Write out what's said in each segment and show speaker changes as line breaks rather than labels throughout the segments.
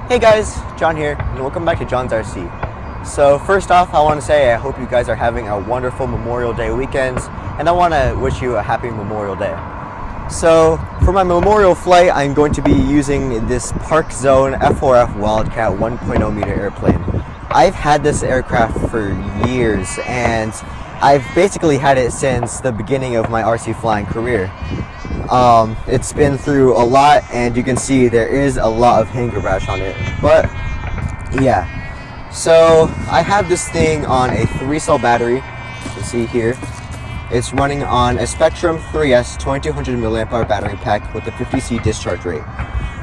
Hey guys, John here, and welcome back to John's RC. So first off, I want to say I hope you guys are having a wonderful Memorial Day weekend, and I want to wish you a happy Memorial Day. So for my Memorial flight, I'm going to be using this ParkZone F4F Wildcat 1.0 meter airplane. I've had this aircraft for years, and I've basically had it since the beginning of my RC flying career. It's been through a lot, and you can see there is a lot of hanger rash on it, but yeah. So I have this thing on a 3-cell battery, you can see here. It's running on a Spectrum 3S 2200 mAh battery pack with a 50C discharge rate.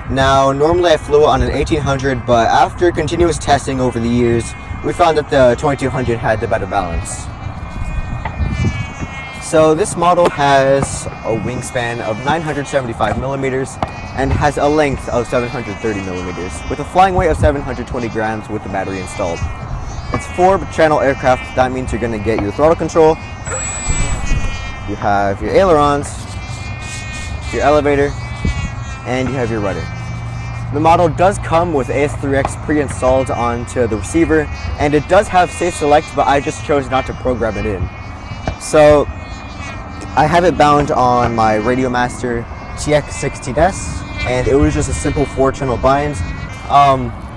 Now normally I flew it on an 1800, but after continuous testing over the years, we found that the 2200 had the better balance. So this model has a wingspan of 975 millimeters and has a length of 730 millimeters with a flying weight of 720 grams with the battery installed. It's 4-channel aircraft. That means you're going to get your throttle control, you have your ailerons, your elevator, and you have your rudder. The model does come with AS3X pre-installed onto the receiver, and it does have Safe Select, but I just chose not to program it in. So I have it bound on my Radiomaster TX16S, and it was just a simple 4-channel bind.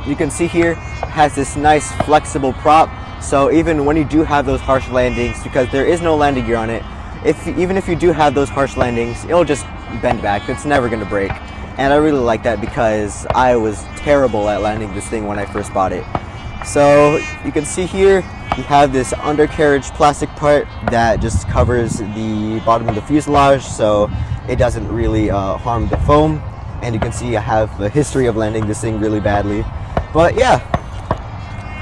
You can see here, it has this nice flexible prop, so even when you do have those harsh landings, because there is no landing gear on it, even if you do have those harsh landings, it'll just bend back. It's never going to break, and I really like that because I was terrible at landing this thing when I first bought it. So you can see here, we have this undercarriage plastic part that just covers the bottom of the fuselage, so it doesn't really harm the foam. And you can see I have a history of landing this thing really badly. But yeah,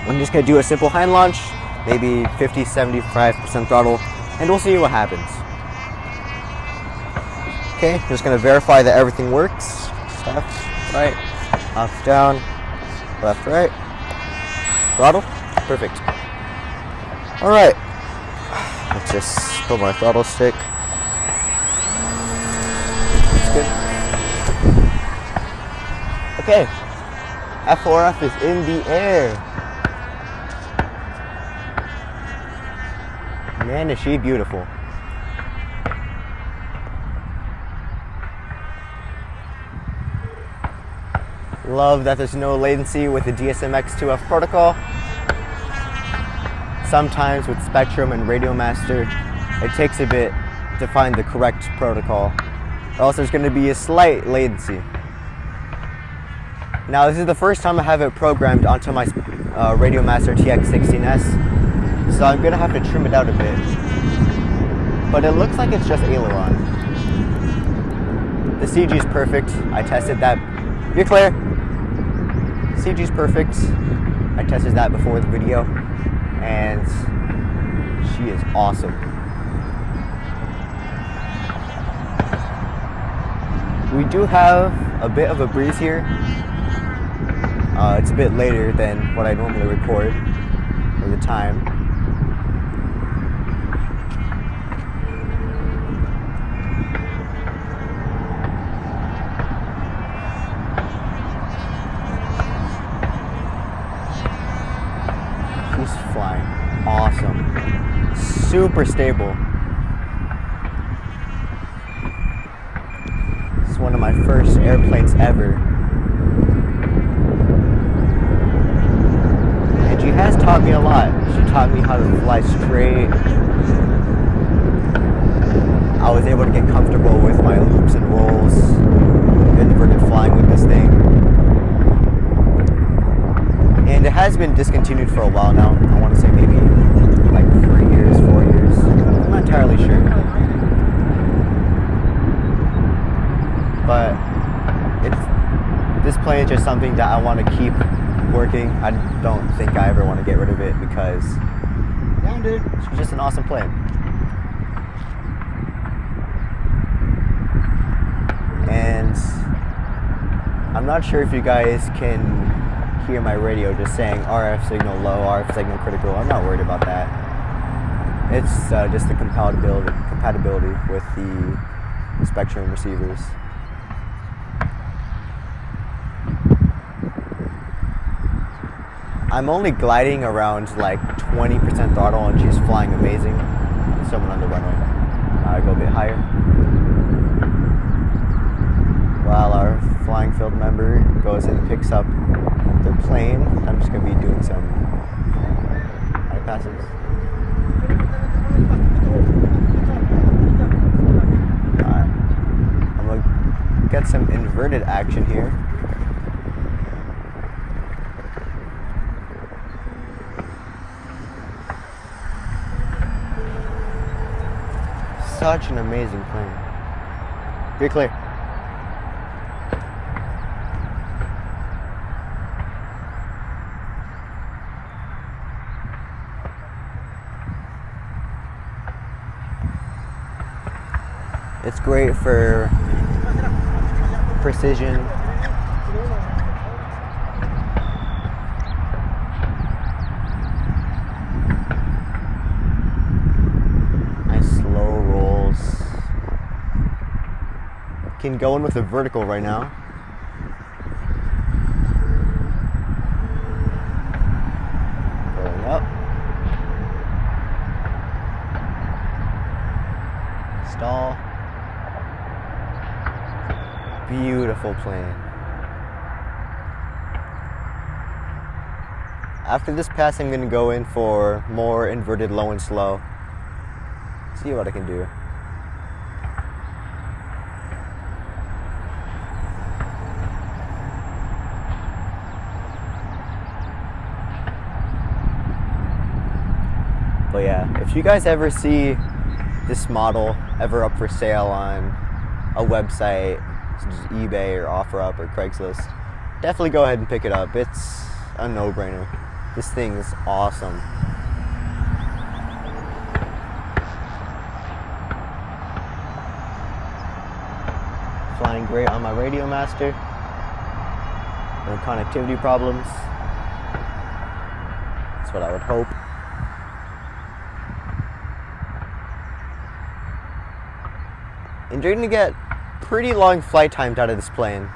I'm just going to do a simple hind launch, maybe 50-75% throttle, and we'll see what happens. Okay, just going to verify that everything works. Left, right, up, down, left, right, throttle, perfect. Alright, let's just put my throttle stick. That's good. Okay, F4F is in the air. Man, is she beautiful. Love that there's no latency with the DSMX2F protocol. Sometimes with Spectrum and Radiomaster, it takes a bit to find the correct protocol, or else there's going to be a slight latency. Now this is the first time I have it programmed onto my Radiomaster TX16S, so I'm going to have to trim it out a bit. But it looks like it's just aileron. The CG is perfect. I tested that. You're clear. CG is perfect. I tested that before the video, and she is awesome. We do have a bit of a breeze here. It's a bit later than what I normally record for the time. She's flying awesome. Super stable. This is one of my first airplanes ever. And she has taught me a lot. She taught me how to fly straight. I was able to get comfortable with my loops and rolls, inverted flying with this thing. And it has been discontinued for a while now. I want to say maybe like 3 years, 4 years. I'm not entirely sure. But this plane is just something that I want to keep working. I don't think I ever want to get rid of it because it's just an awesome plane. And I'm not sure if you guys can hear my radio just saying RF signal low, RF signal critical. I'm not worried about that. It's just the compatibility with the Spectrum receivers. I'm only gliding around like 20% throttle and she's flying amazing. There's someone on the runway. I go a bit higher. While our flying field member goes and picks up their plane, I'm just going to be doing some high passes. I'm going to get some inverted action here. Such an amazing plane. Be clear. It's great for precision. Nice slow rolls. Can go in with a vertical right now. Going up. Stall. Beautiful plane. After this pass, I'm going to go in for more inverted low and slow. See what I can do. But yeah, if you guys ever see this model ever up for sale on a website, such as eBay or OfferUp or Craigslist, definitely go ahead and pick it up. It's a no-brainer. This thing is awesome. Flying great on my Radio Master. No connectivity problems. That's what I would hope. And you're gonna get pretty long flight times out of this plane,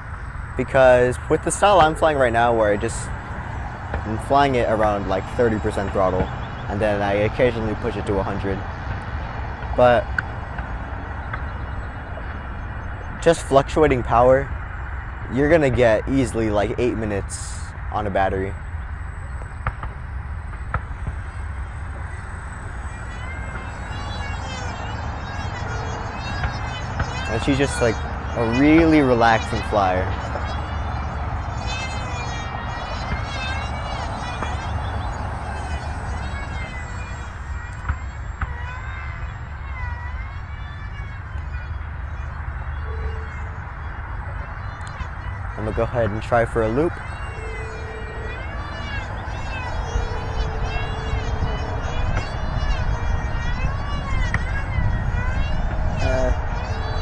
because with the style I'm flying right now, where I'm flying it around like 30% throttle, and then I occasionally push it to 100. But just fluctuating power, you're gonna get easily like 8 minutes on a battery. And she's just like a really relaxing flyer. I'm gonna go ahead and try for a loop.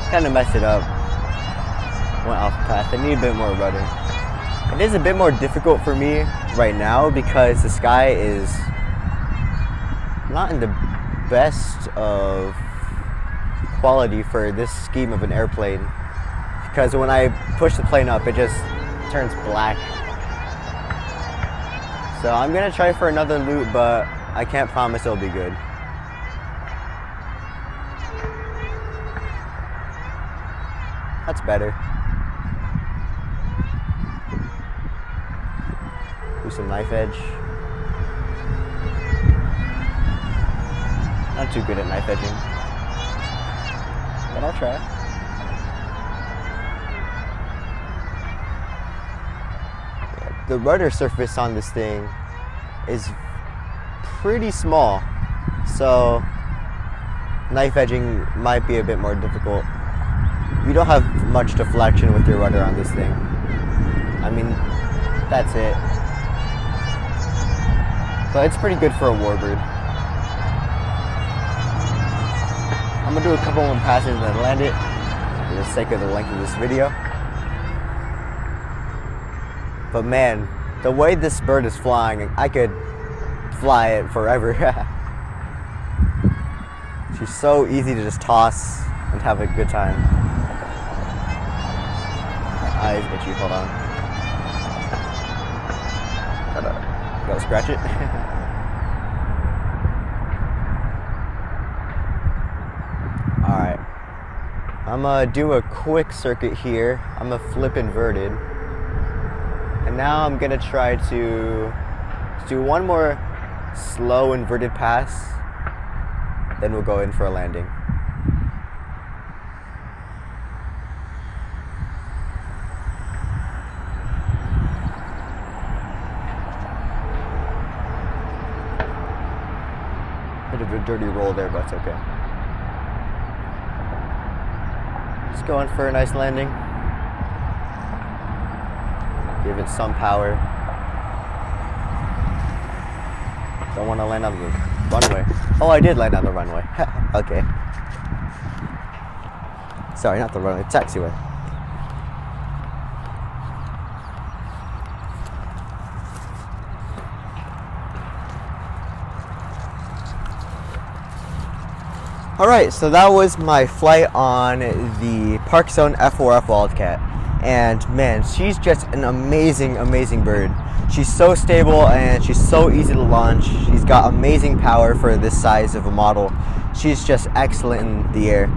Kind of messed it up. Went off the path. I need a bit more rudder. It is a bit more difficult for me right now because the sky is not in the best of quality for this scheme of an airplane. Because when I push the plane up, it just turns black. So I'm gonna try for another loop, but I can't promise it'll be good. That's better. Do some knife edge. Not too good at knife edging, but I'll try. The rudder surface on this thing is pretty small, so knife edging might be a bit more difficult. You don't have much deflection with your rudder on this thing. I mean, that's it. But it's pretty good for a warbird. I'm gonna do a couple more passes and then land it for the sake of the length of this video. But man, the way this bird is flying, I could fly it forever. She's so easy to just toss and have a good time. My eyes itchy, hold on. Gotta scratch it. Alright. I'm gonna do a quick circuit here. I'm gonna flip inverted. And now I'm gonna try to do one more slow inverted pass. Then we'll go in for a landing. Bit of a dirty roll there, but it's okay. Just going for a nice landing. Give it some power. Don't want to land on the runway. Oh, I did land on the runway. Okay. Sorry, not the runway, taxiway. Alright, so that was my flight on the ParkZone F4F Wildcat. And man, she's just an amazing, amazing bird. She's so stable and she's so easy to launch. She's got amazing power for this size of a model. She's just excellent in the air.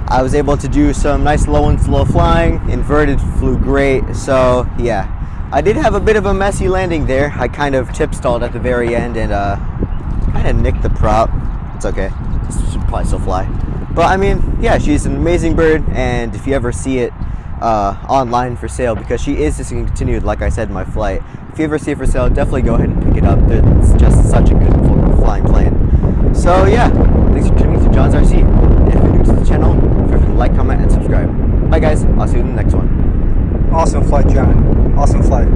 I was able to do some nice low and slow flying. Inverted flew great. So yeah, I did have a bit of a messy landing there. I kind of tip stalled at the very end and kind of nicked the prop. It's okay. This should probably still fly. But I mean, yeah, she's an amazing bird, and if you ever see it online for sale, because she is discontinued, like I said in my flight, if you ever see it for sale, definitely go ahead and pick it up. It's just such a good flying plane. So yeah, thanks for tuning to John's RC. And if you're new to the channel, feel free to like, comment, and subscribe. Bye guys, I'll see you in the next one.
Awesome flight, John. Awesome flight.